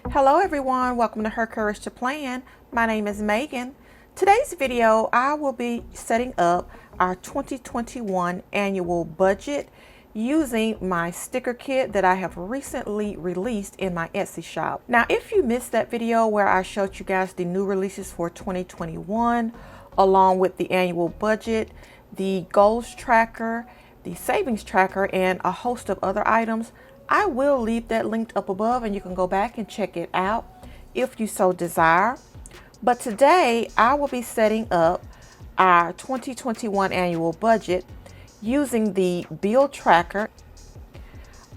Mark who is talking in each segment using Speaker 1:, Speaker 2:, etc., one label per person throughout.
Speaker 1: Hello everyone, welcome to Her Courage to Plan. My name is Megan. Today's video, I will be setting up our 2021 annual budget using my sticker kit that I have recently released in my Etsy shop. Now, if you missed that video where I showed you guys the new releases for 2021, along with the annual budget, the goals tracker, the savings tracker, and a host of other items, I will leave that linked up above and you can go back and check it out if you so desire. But today I will be setting up our 2021 annual budget using the bill tracker,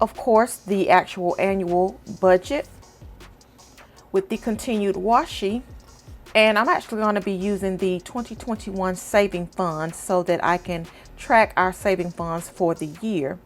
Speaker 1: of course, the actual annual budget with the continued washi. And I'm actually going to be using the 2021 saving funds so that I can track our saving funds for the year.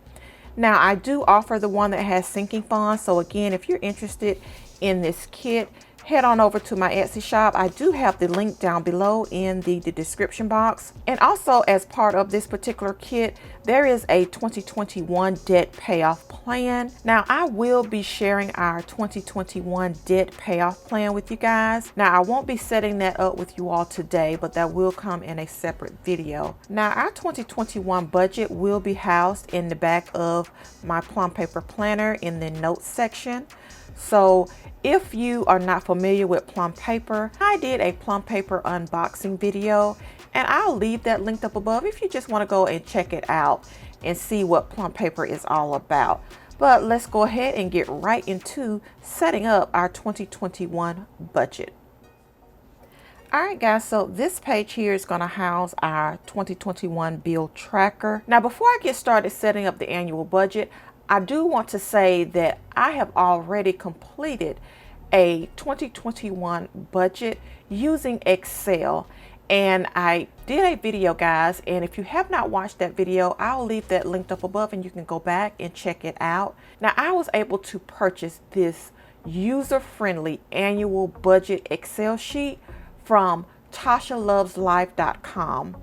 Speaker 1: Now, I do offer the one that has sinking funds. So again, if you're interested in this kit, head on over to my Etsy shop. I do have the link down below in the description box. And also, as part of this particular kit, there is a 2021 debt payoff plan. Now, I will be sharing our 2021 debt payoff plan with you guys. Now, I won't be setting that up with you all today, but that will come in a separate video. Now, our 2021 budget will be housed in the back of my plum paper planner in the notes section. So if you are not familiar with plum paper, I did a plum paper unboxing video and I'll leave that linked up above if you just want to go and check it out and see what plum paper is all about. But let's go ahead and get right into setting up our 2021 budget. All right, guys, so this page here is going to house our 2021 bill tracker. Now, before I get started setting up the annual budget, I do want to say that I have already completed a 2021 budget using Excel, and I did a video, guys, and if you have not watched that video, I'll leave that linked up above and you can go back and check it out. Now, I was able to purchase this user-friendly annual budget Excel sheet from tashaloveslife.com,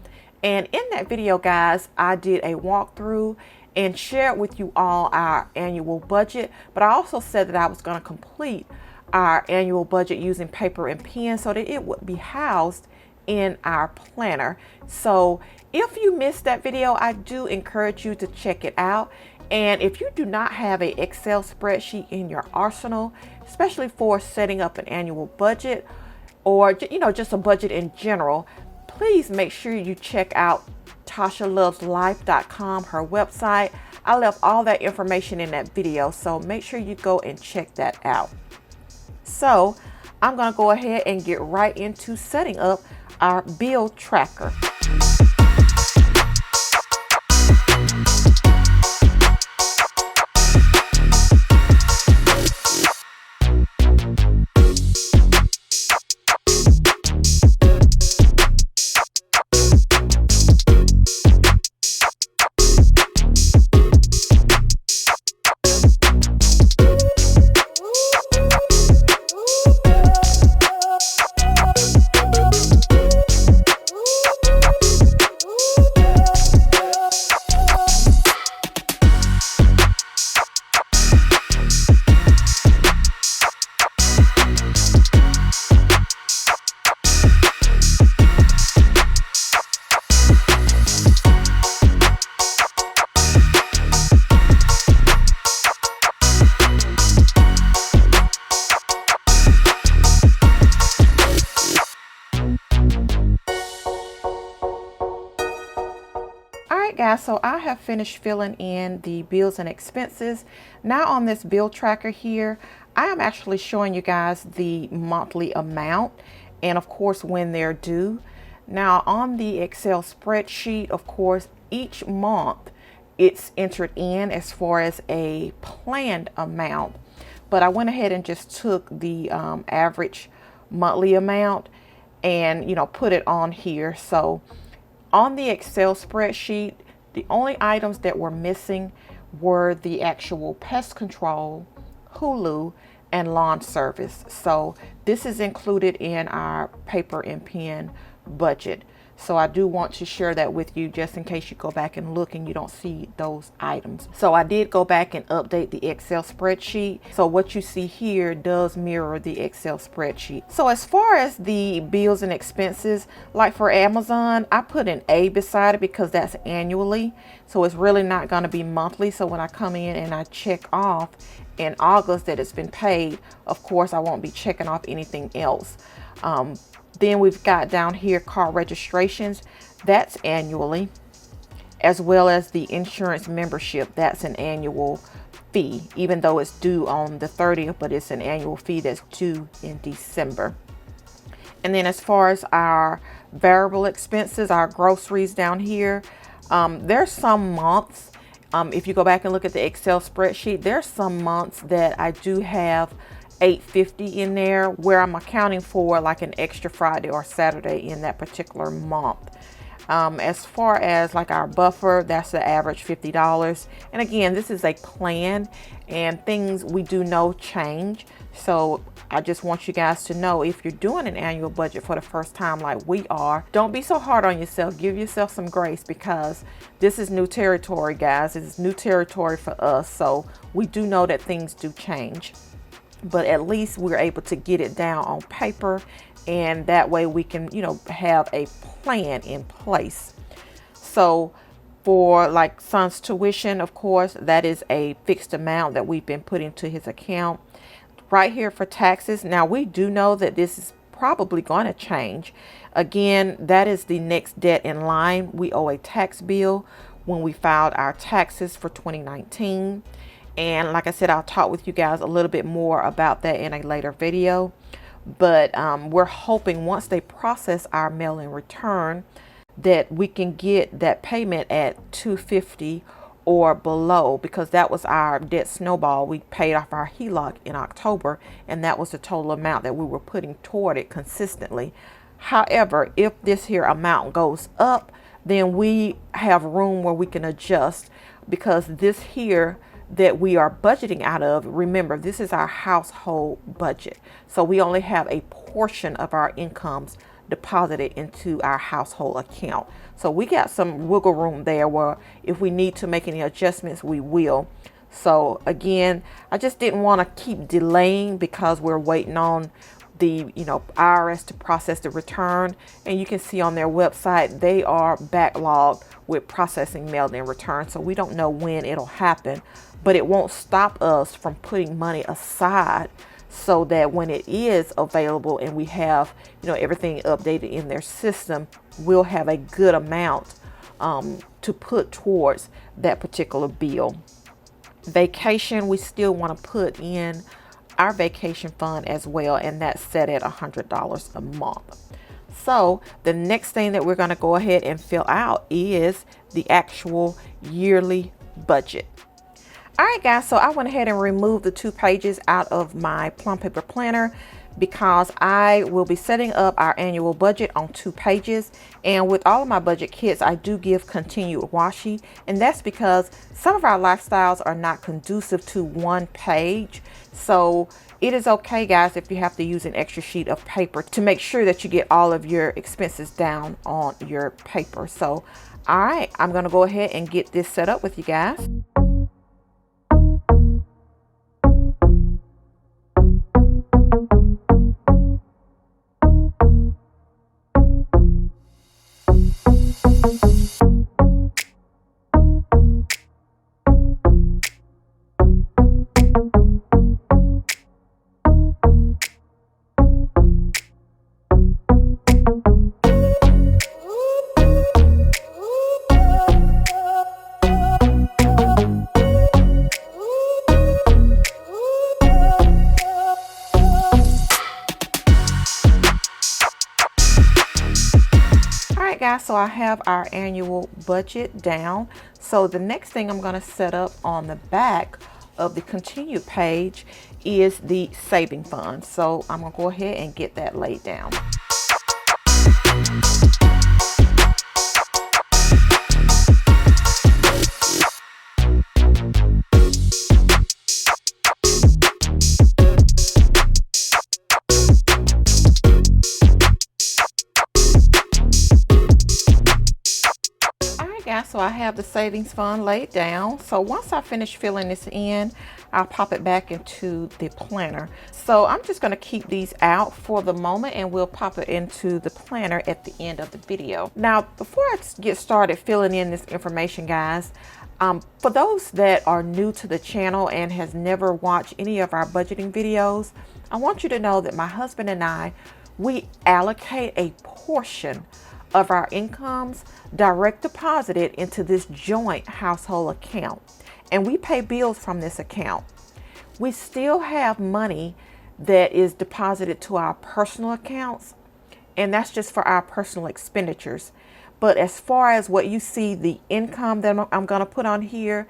Speaker 1: and in that video, guys, I did a walkthrough and shared with you all our annual budget, but I also said that I was going to complete our annual budget using paper and pen so that it would be housed in our planner. So if you missed that video, I do encourage you to check it out. And if you do not have an Excel spreadsheet in your arsenal, especially for setting up an annual budget or just a budget in general, please make sure you check out tashaloveslife.com, her website. I left all that information in that video, so make sure you go and check that out. So I'm going to go ahead and get right into setting up our bill tracker. Guys, so I have finished filling in the bills and expenses. Now on this bill tracker here, I am actually showing you guys the monthly amount and of course when they're due. Now on the Excel spreadsheet, of course, each month it's entered in as far as a planned amount, but I went ahead and just took the average monthly amount and put it on here. So on the Excel spreadsheet, the only items that were missing were the actual pest control, Hulu, and lawn service. So this is included in our paper and pen budget. So I do want to share that with you just in case you go back and look and you don't see those items. So I did go back and update the Excel spreadsheet. So what you see here does mirror the Excel spreadsheet. So as far as the bills and expenses, like for Amazon, I put an A beside it because that's annually. So it's really not going to be monthly. So when I come in and I check off in August that it's been paid, of course I won't be checking off anything else. Then we've got down here car registrations, that's annually, as well as the insurance membership, that's an annual fee, even though it's due on the 30th, but it's an annual fee that's due in December. And then as far as our variable expenses, our groceries down here, there's some months, if you go back and look at the Excel spreadsheet, there's some months that I do have $8.50 in there where I'm accounting for like an extra Friday or Saturday in that particular month. As far as like our buffer, that's the average $50. And again, this is a plan and things we do know change. So I just want you guys to know, if you're doing an annual budget for the first time like we are, don't be so hard on yourself. Give yourself some grace because this is new territory, guys. This is new territory for us. So we do know that things do change, but at least we're able to get it down on paper, and that way we can, have a plan in place. So for like son's tuition, of course, that is a fixed amount that we've been putting to his account. Right here for taxes, now we do know that this is probably going to change. Again, that is the next debt in line. We owe a tax bill when we filed our taxes for 2019. And like I said, I'll talk with you guys a little bit more about that in a later video. But we're hoping once they process our mail-in return that we can get that payment at $250 or below, because that was our debt snowball. We paid off our HELOC in October, and that was the total amount that we were putting toward it consistently. However, if this here amount goes up, then we have room where we can adjust, because this here that we are budgeting out of, remember, this is our household budget. So we only have a portion of our incomes deposited into our household account. So we got some wiggle room there where if we need to make any adjustments, we will. So again, I just didn't want to keep delaying because we're waiting on the IRS to process the return. And you can see on their website, they are backlogged with processing mailed-in returns. So we don't know when it'll happen, but it won't stop us from putting money aside so that when it is available and we have everything updated in their system, we'll have a good amount to put towards that particular bill. Vacation, we still want to put in our vacation fund as well, and that's set at $100 a month. So the next thing that we're going to go ahead and fill out is the actual yearly budget. All right, guys, so I went ahead and removed the 2 pages out of my plum paper planner because I will be setting up our annual budget on 2 pages. And with all of my budget kits, I do give continued washi, and that's because some of our lifestyles are not conducive to 1 page. So it is okay, guys, if you have to use an extra sheet of paper to make sure that you get all of your expenses down on your paper. So, all right, I'm going to go ahead and get this set up with you guys. Guys, so I have our annual budget down. So the next thing I'm going to set up on the back of the continue page is the saving fund. So I'm going to go ahead and get that laid down. so I have the savings fund laid down. So once I finish filling this in, I'll pop it back into the planner. So I'm just going to keep these out for the moment, and we'll pop it into the planner at the end of the video. Now, before I get started filling in this information, guys, for those that are new to the channel and has never watched any of our budgeting videos, I want you to know that my husband and I, we allocate a portion of our incomes direct deposited into this joint household account, and we pay bills from this account. We still have money that is deposited to our personal accounts, and that's just for our personal expenditures. But as far as what you see, the income that I'm going to put on here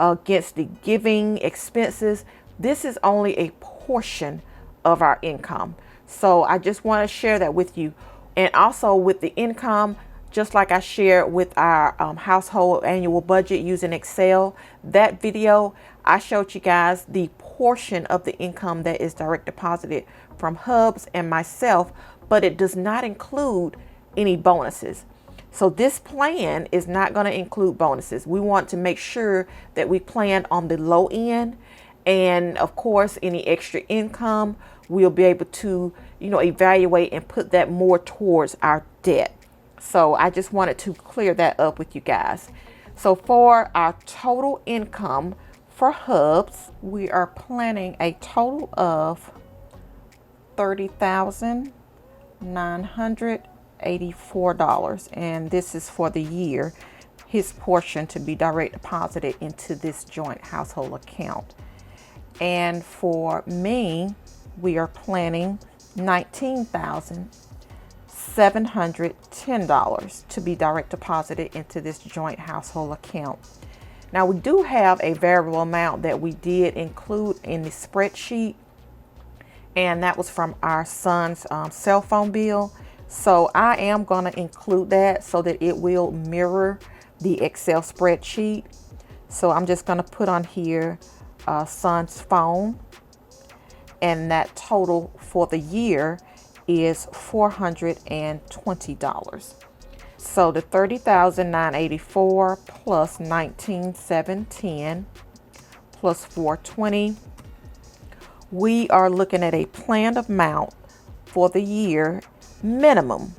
Speaker 1: against the giving expenses, this is only a portion of our income. So I just want to share that with you. And also with the income, just like I shared with our household annual budget using Excel, that video, I showed you guys the portion of the income that is direct deposited from Hubs and myself, but it does not include any bonuses. So this plan is not going to include bonuses. We want to make sure that we plan on the low end, and of course any extra income we'll be able to, evaluate and put that more towards our debt. So I just wanted to clear that up with you guys. So for our total income for Hubs, we are planning a total of $30,984, and this is for the year, his portion to be direct deposited into this joint household account. And for me, we are planning $19,710 to be direct deposited into this joint household account. Now, we do have a variable amount that we did include in the spreadsheet, and that was from our son's cell phone bill. So I am going to include that so that it will mirror the Excel spreadsheet. So I'm just going to put on here son's phone, and that total for the year is $420. So the $30,984 plus $19,710 plus $420, we are looking at a planned amount for the year minimum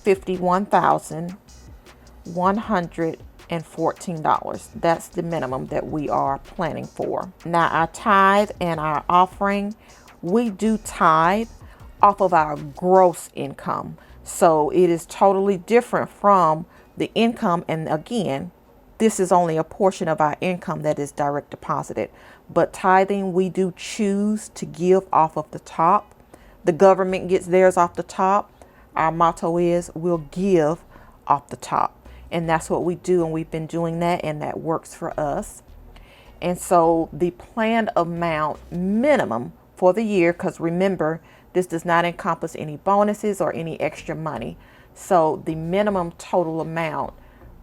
Speaker 1: $51,114. That's the minimum that we are planning for. Now, our tithe and our offering, we do tithe off of our gross income. So it is totally different from the income. And again, this is only a portion of our income that is direct deposited. But tithing, we do choose to give off of the top. The government gets theirs off the top. Our motto is we'll give off the top. And that's what we do. And we've been doing that, and that works for us. And so the planned amount minimum for the year, because remember, this does not encompass any bonuses or any extra money. So the minimum total amount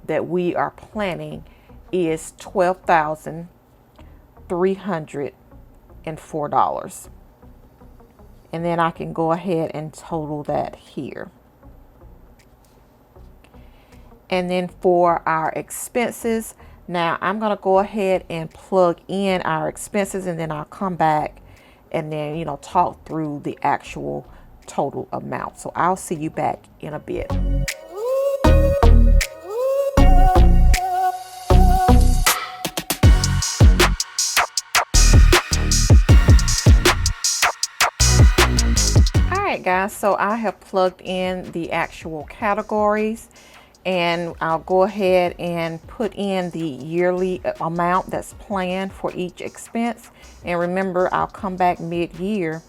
Speaker 1: that we are planning is $12,304. And then I can go ahead and total that here. And then for our expenses, now I'm going to go ahead and plug in our expenses, and then I'll come back and then, talk through the actual total amount. So I'll see you back in a bit. All right, guys, so I have plugged in the actual categories, and I'll go ahead and put in the yearly amount that's planned for each expense. And remember, I'll come back mid-year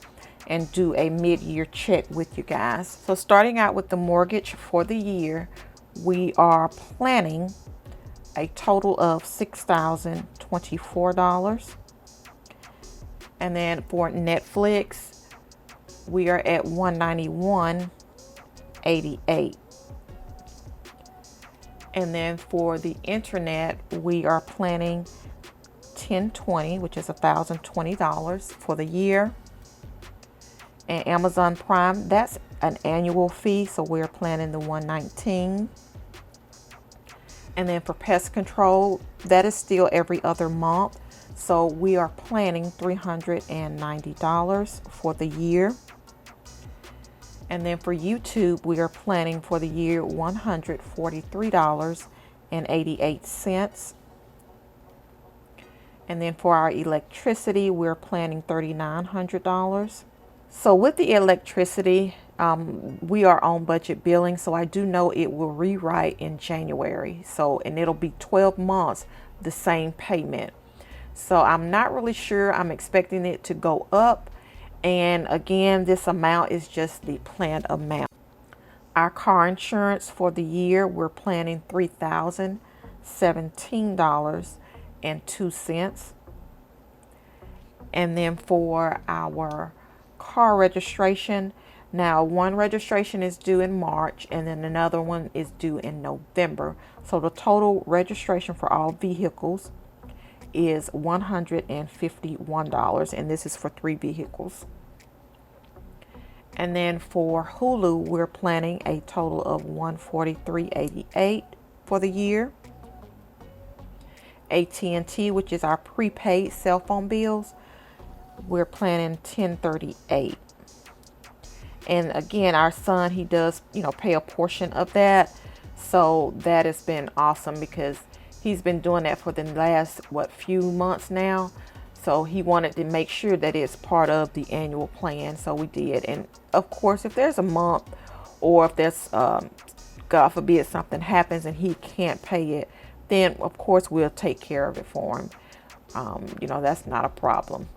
Speaker 1: and do a mid-year check with you guys. So starting out with the mortgage for the year, we are planning a total of $6,024. And then for Netflix, we are at $191.88. And then for the internet, we are planning $1020, which is $1,020 for the year. And Amazon Prime, that's an annual fee, so we're planning the $119. And then for pest control, that is still every other month. So we are planning $390 for the year. And then for YouTube, we are planning for the year $143.88. And then for our electricity, we're planning $3,900. So with the electricity, we are on budget billing, so I do know it will rewrite in January. And it'll be 12 months, the same payment. So I'm not really sure. I'm expecting it to go up. And again, this amount is just the planned amount. Our car insurance for the year, we're planning $3,017.02. And then for our car registration, now one registration is due in March and then another one is due in November. So the total registration for all vehicles is $151, and this is for 3 vehicles. And then for Hulu, we're planning a total of $143.88 for the year. AT&T, which is our prepaid cell phone bills, we're planning $10.38. And again, our son, he does, pay a portion of that. So that has been awesome because he's been doing that for the last, few months now. So he wanted to make sure that it's part of the annual plan. So we did. And of course, if there's a month or if there's, God forbid, something happens and he can't pay it, then of course we'll take care of it for him. That's not a problem.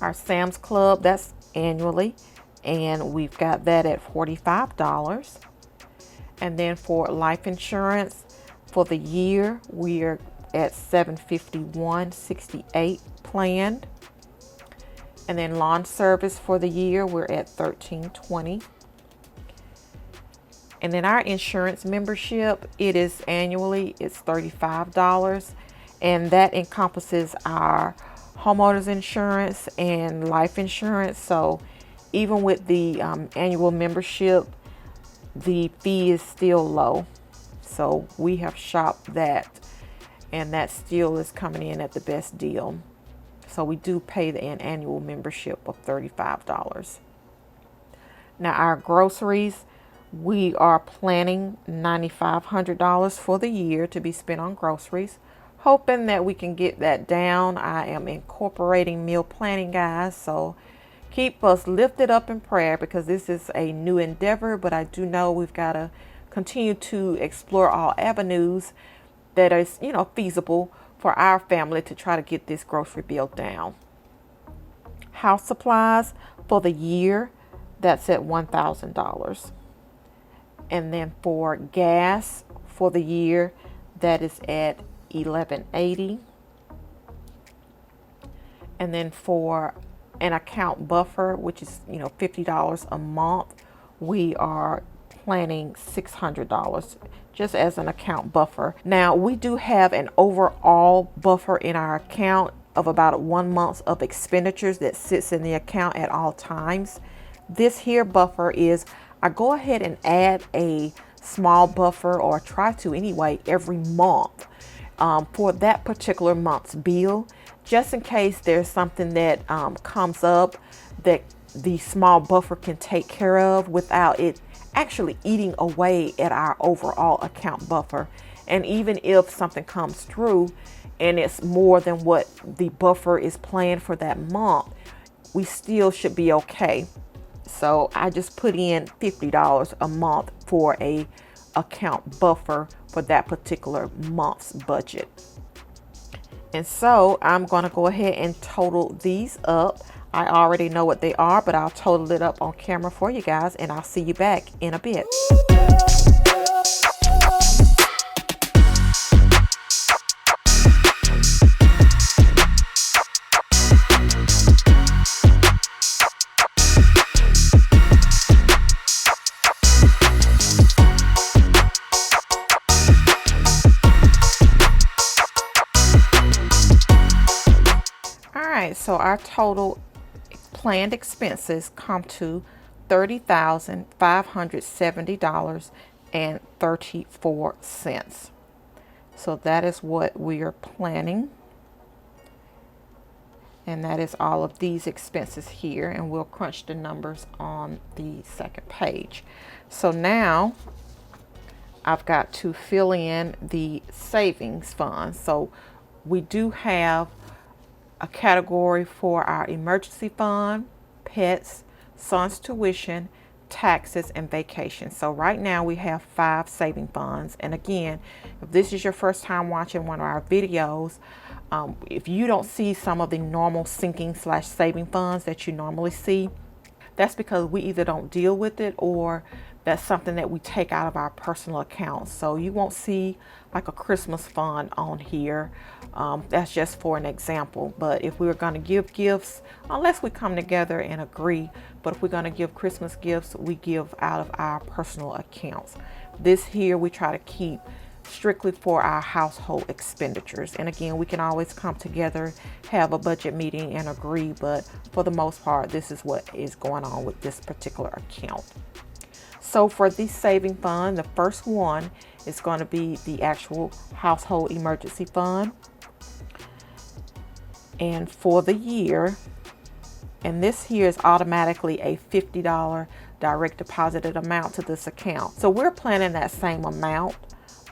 Speaker 1: Our Sam's Club, that's annually, and we've got that at $45. And then for life insurance for the year, we're at $751.68 planned. And then lawn service for the year, we're at $13.20. And then our insurance membership, it is annually, it's $35, and that encompasses our homeowners insurance and life insurance. So even with the annual membership, the fee is still low. So we have shopped that, and that still is coming in at the best deal. So we do pay an annual membership of $35. Now our groceries, we are planning $9,500 for the year to be spent on groceries. Hoping that we can get that down. I am incorporating meal planning, guys. So keep us lifted up in prayer because this is a new endeavor. But I do know we've got to continue to explore all avenues that is, feasible for our family to try to get this grocery bill down. House supplies for the year, that's at $1,000. And then for gas for the year, that is at $11.80. And then for an account buffer, which is $50 a month, we are planning $600 just as an account buffer. Now we do have an overall buffer in our account of about 1 month of expenditures that sits in the account at all times. This here buffer is, I go ahead and add a small buffer, or try to anyway, every month for that particular month's bill, just in case there's something that comes up that the small buffer can take care of without it actually eating away at our overall account buffer. And even if something comes through and it's more than what the buffer is planned for that month, we still should be okay. So I just put in $50 a month for a account buffer for that particular month's budget. And so I'm going to go ahead and total these up. I already know what they are, but I'll total it up on camera for you guys, and I'll see you back in a bit. So our total planned expenses come to $30,570.34. So that is what we are planning. And that is all of these expenses here. And we'll crunch the numbers on the second page. So now I've got to fill in the savings fund. So we do have a category for our emergency fund, pets, son's tuition, taxes, and vacation. So right now we have 5 saving funds. And again, if this is your first time watching one of our videos, if you don't see some of the normal sinking / saving funds that you normally see, that's because we either don't deal with it or that's something that we take out of our personal accounts. So you won't see like a Christmas fund on here. That's just for an example. But if we're going to give gifts, unless we come together and agree, but if we're going to give Christmas gifts, we give out of our personal accounts. This here we try to keep strictly for our household expenditures. And again, we can always come together, have a budget meeting and agree, but for the most part, this is what is going on with this particular account. So for the saving fund, the first one is going to be the actual household emergency fund. And for the year, and this here is automatically a $50 direct deposited amount to this account. So we're planning that same amount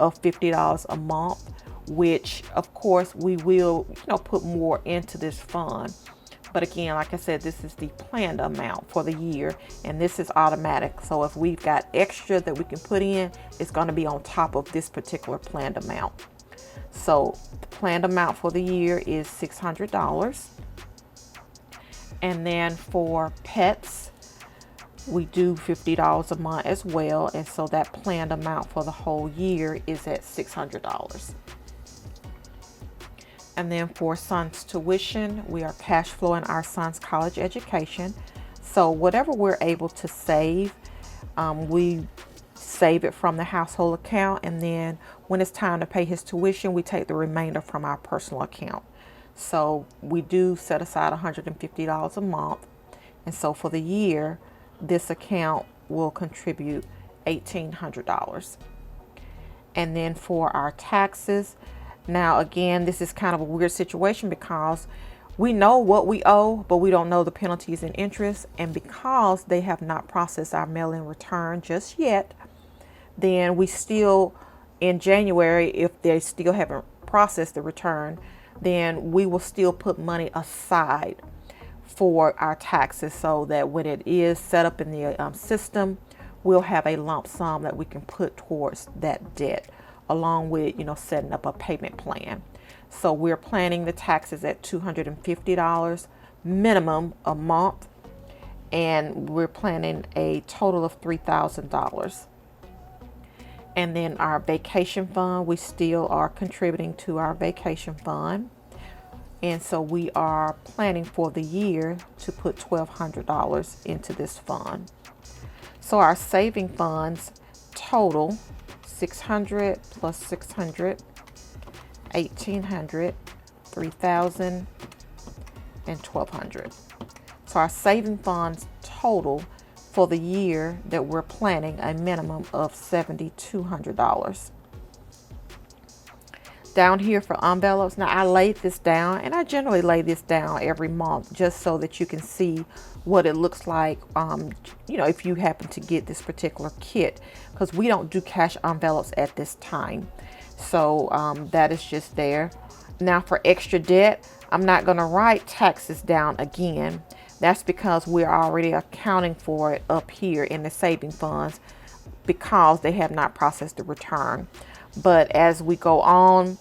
Speaker 1: of $50 a month, which of course we will, put more into this fund. But again, like I said, this is the planned amount for the year, and this is automatic. So if we've got extra that we can put in, it's going to be on top of this particular planned amount. So the planned amount for the year is $600. And then for pets, we do $50 a month as well. And so that planned amount for the whole year is at $600. And then for son's tuition, we are cash flowing our son's college education. So whatever we're able to save, we save it from the household account. And then when it's time to pay his tuition, we take the remainder from our personal account. So we do set aside $150 a month. And so for the year, this account will contribute $1,800. And then for our taxes, now again, this is kind of a weird situation because we know what we owe, but we don't know the penalties and interest. And because they have not processed our mail-in return just yet, then we still, in January, if they still haven't processed the return, then we will still put money aside for our taxes so that when it is set up in the system, we'll have a lump sum that we can put towards that debt, along with, setting up a payment plan. So we're planning the taxes at $250 minimum a month, and we're planning a total of $3,000. And then our vacation fund, we still are contributing to our vacation fund. And so we are planning for the year to put $1,200 into this fund. So our saving funds total $600 plus 600, $1,800, $3,000, and $1,200. So our saving funds total for the year that we're planning a minimum of $7,200. Down here for envelopes, now I laid this down, and I generally lay this down every month just so that you can see what it looks like, if you happen to get this particular kit, because we don't do cash envelopes at this time. So that is just there. Now for extra debt, I'm not going to write taxes down again. That's because we're already accounting for it up here in the saving funds because they have not processed the return. But as we go on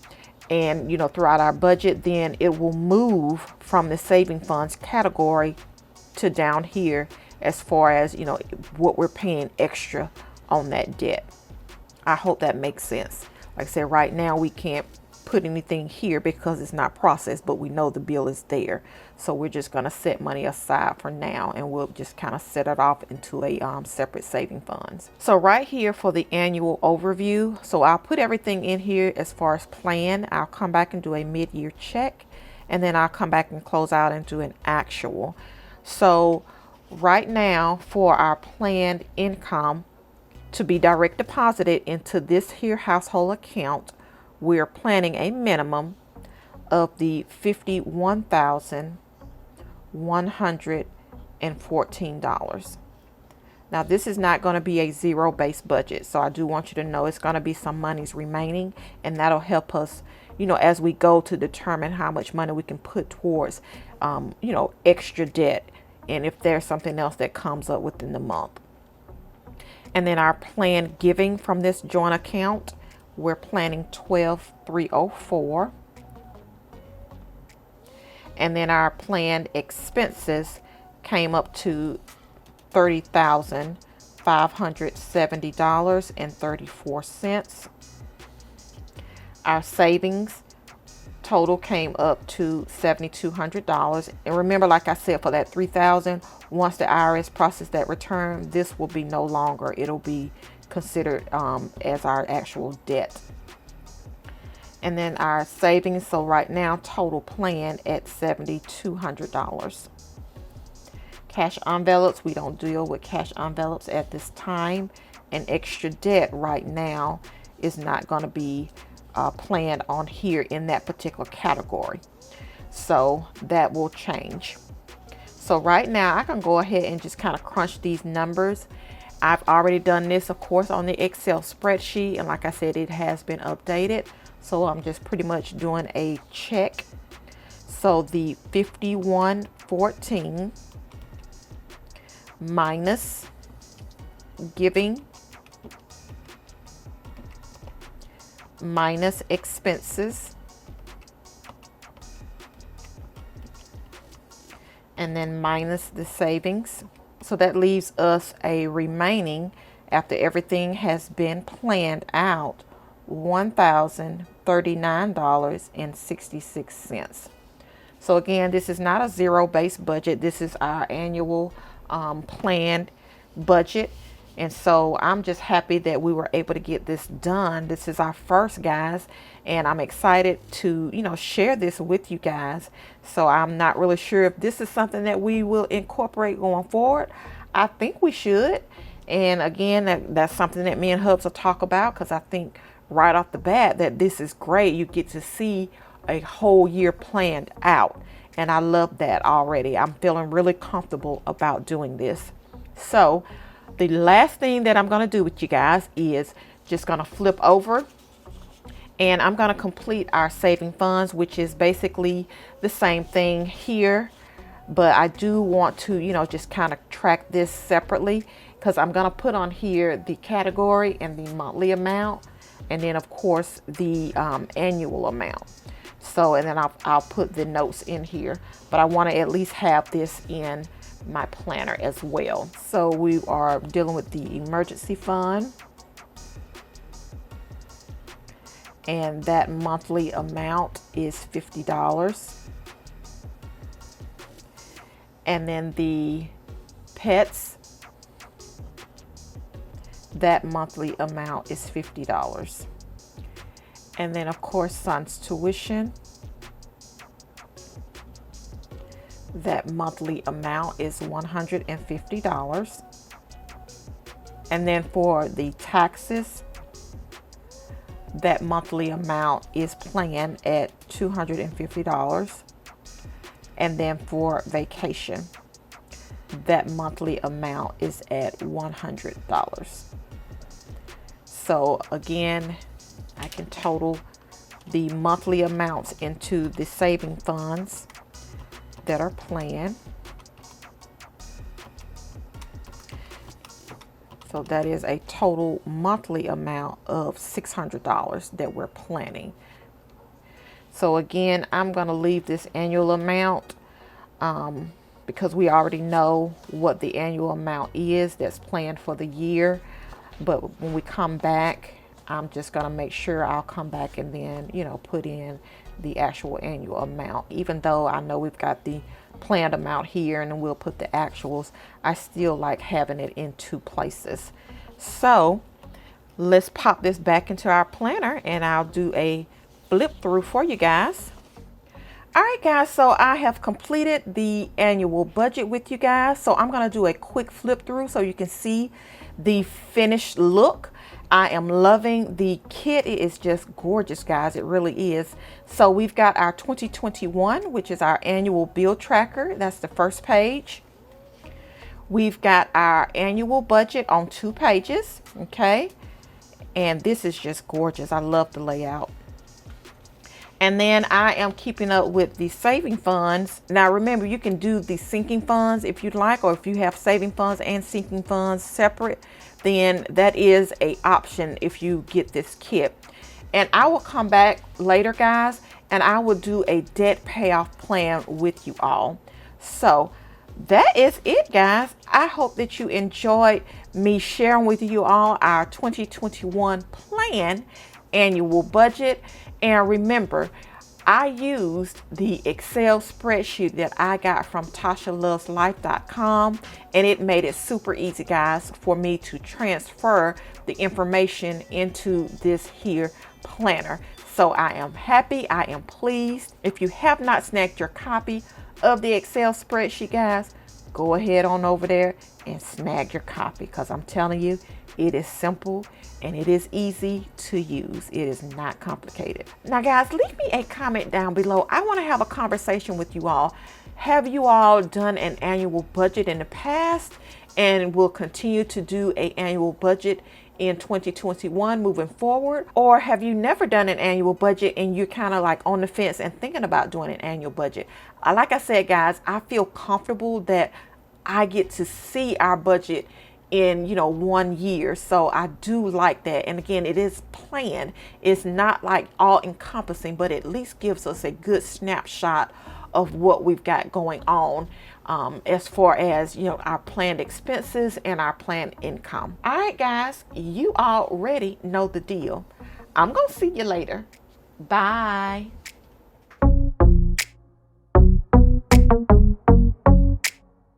Speaker 1: and, throughout our budget, then it will move from the saving funds category to down here as far as, what we're paying extra on that debt. I hope that makes sense. Like I said, right now we can't put anything here because it's not processed, but we know the bill is there. So we're just going to set money aside for now, and we'll just kind of set it off into a separate saving funds. So right here for the annual overview, so I'll put everything in here as far as plan. I'll come back and do a mid-year check, and then I'll come back and close out and do an actual. So right now for our planned income to be direct deposited into this here household account, we're planning a minimum of the $51,114. Now, this is not going to be a zero-based budget, so I do want you to know it's going to be some monies remaining, and that'll help us, as we go to determine how much money we can put towards, extra debt, and if there's something else that comes up within the month. And then our planned giving from this joint account, we're planning $12,304. And then our planned expenses came up to $30,570.34. Our savings total came up to $7,200. And remember, like I said, for that $3,000, once the IRS process that return, this will be no longer. It'll be considered as our actual debt. And then our savings, so right now, total plan at $7,200. Cash envelopes, we don't deal with cash envelopes at this time. And extra debt right now is not going to be planned on here in that particular category. So that will change. So right now I can go ahead and just kind of crunch these numbers. I've already done this, of course, on the Excel spreadsheet. And like I said, it has been updated. So I'm just pretty much doing a check. So the 5114 minus giving minus expenses, and then minus the savings. So that leaves us a remaining, after everything has been planned out, $1,039.66. So again, this is not a zero-based budget. This is our annual planned budget. And so I'm just happy that we were able to get this done. This is our first, guys, and I'm excited to, share this with you guys. So I'm not really sure if this is something that we will incorporate going forward. I think we should. And again, that's something that me and Hubs will talk about, because I think right off the bat that this is great. You get to see a whole year planned out. And I love that already. I'm feeling really comfortable about doing this. So the last thing that I'm going to do with you guys is just going to flip over, and I'm going to complete our saving funds, which is basically the same thing here. But I do want to, just kind of track this separately, because I'm going to put on here the category and the monthly amount, and then of course the annual amount. So, and then I'll put the notes in here, but I want to at least have this in my planner as well. So we are dealing with the emergency fund, and that monthly amount is $50. And then the pets, that monthly amount is $50. And then of course son's tuition, that monthly amount is $150. And then for the taxes, that monthly amount is planned at $250. And then for vacation, that monthly amount is at $100. So again, I can total the monthly amounts into the saving funds that are planned. So that is a total monthly amount of $600 that we're planning. So again, I'm going to leave this annual amount because we already know what the annual amount is that's planned for the year. But when we come back, I'm just going to make sure I'll come back and then, put in the actual annual amount. Even though I know we've got the planned amount here and then we'll put the actuals, I still like having it in two places. So let's pop this back into our planner and I'll do a flip through for you guys. All right, guys, so I have completed the annual budget with you guys. So I'm going to do a quick flip through so you can see the finished look. I am loving the kit. It is just gorgeous, guys. It really is. So we've got our 2021, which is our annual bill tracker. That's the first page. We've got our annual budget on 2 pages, okay? And this is just gorgeous. I love the layout. And then I am keeping up with the saving funds. Now remember, you can do the sinking funds if you'd like, or if you have saving funds and sinking funds separate, then that is a option if you get this kit. And I will come back later, guys, and I will do a debt payoff plan with you all. So that is it, guys. I hope that you enjoyed me sharing with you all our 2021 plan annual budget. And remember, I used the Excel spreadsheet that I got from TashaLovesLife.com, and it made it super easy, guys, for me to transfer the information into this here planner. So I am happy, I am pleased. If you have not snagged your copy of the Excel spreadsheet, guys, go ahead on over there and snag your copy, because I'm telling you, it is simple and it is easy to use. It is not complicated. Now, guys, leave me a comment down below. I want to have a conversation with you all. Have you all done an annual budget in the past and will continue to do an annual budget in 2021 moving forward? Or have you never done an annual budget and you're kind of like on the fence and thinking about doing an annual budget? Like I said, guys, I feel comfortable that I get to see our budget in 1 year, so I do like that. And again, it is planned. It's not like all encompassing, but at least gives us a good snapshot of what we've got going on, as far as our planned expenses and our planned income. All right, guys, you already know the deal. I'm gonna see you later. Bye.